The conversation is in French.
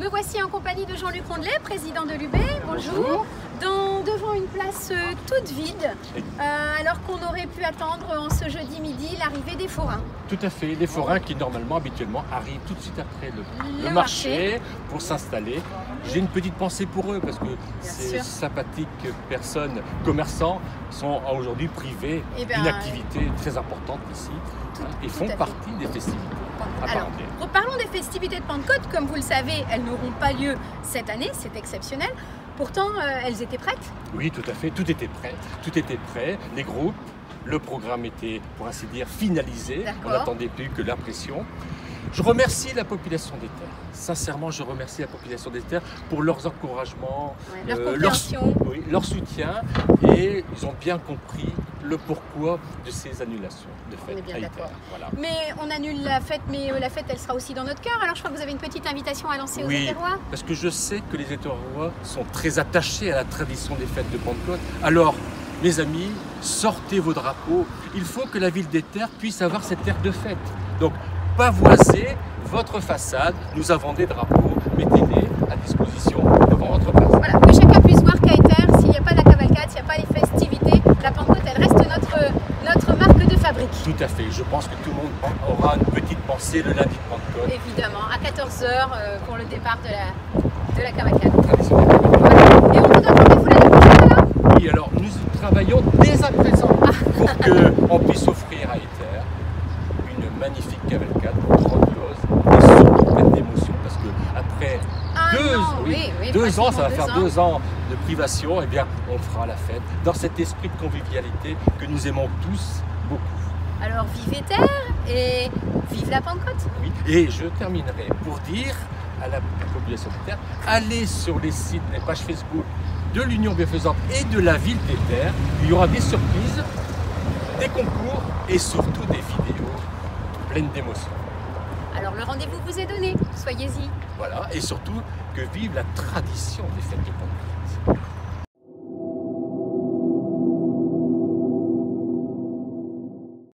Me voici en compagnie de Jean-Luc Rondelet, président de l'UB. Bonjour. Devant une place toute vide, alors qu'on aurait pu attendre en ce jeudi midi l'arrivée des forains. Tout à fait, les forains qui normalement, habituellement, arrivent tout de suite après le marché pour s'installer. J'ai une petite pensée pour eux parce que ces sympathiques personnes, commerçants, sont aujourd'hui privés d'une activité très importante ici et font partie des festivités. Alors, reparlons des festivités de Pentecôte. Comme vous le savez, elles n'auront pas lieu cette année, c'est exceptionnel. Pourtant, elles étaient prêtes? Oui, tout à fait, tout était prêt. Tout était prêt, les groupes, le programme était, pour ainsi dire, finalisé. On n'attendait plus que l'impression. Je remercie la population des Terres. Sincèrement, je remercie la population des Terres pour leurs encouragements, leur soutien, et ils ont bien compris le pourquoi de ces annulations de fêtes. On est bien d'accord. Voilà. Mais on annule la fête, mais la fête, elle sera aussi dans notre cœur. Alors je crois que vous avez une petite invitation à lancer aux Éterrois. Parce que je sais que les Éterrois sont très attachés à la tradition des fêtes de Pentecôte. Alors, mes amis, sortez vos drapeaux. Il faut que la ville des Terres puisse avoir cette terre de fête. Donc, pavoisez votre façade. Nous avons des drapeaux. Mettez-les à disposition devant votre place. Voilà, que chacun puisse voir qu'à Terres, s'il n'y a pas la cavalcade, s'il n'y a pas les festivités, la Pentecôte, elle reste notre marque de fabrique. Tout à fait. Je pense que tout le monde aura une petite pensée le lundi de Pentecôte. Évidemment, à 14 h pour le départ de la cavalcade. Voilà. Et on vous donne rendez-vous l'année prochaine alors? Oui, alors nous travaillons dès à présent pour qu'on puisse offrir à Ether une magnifique cavalcade grandiose et surtout pleine d'émotion, parce que après deux ans, ça va faire 2 ans de privation, et bien on fera la fête dans cet esprit de convivialité que nous aimons tous beaucoup. Alors vive Ether et vive la Pentecôte. Oui, et je terminerai pour dire à la population de Terre, allez sur les sites, les pages Facebook de l'Union Bienfaisante et de la ville des Terres. Il y aura des surprises, des concours et surtout des vidéos pleines d'émotions. Alors le rendez-vous vous est donné, soyez-y. Voilà, et surtout que vive la tradition des fêtes de Pentecôte.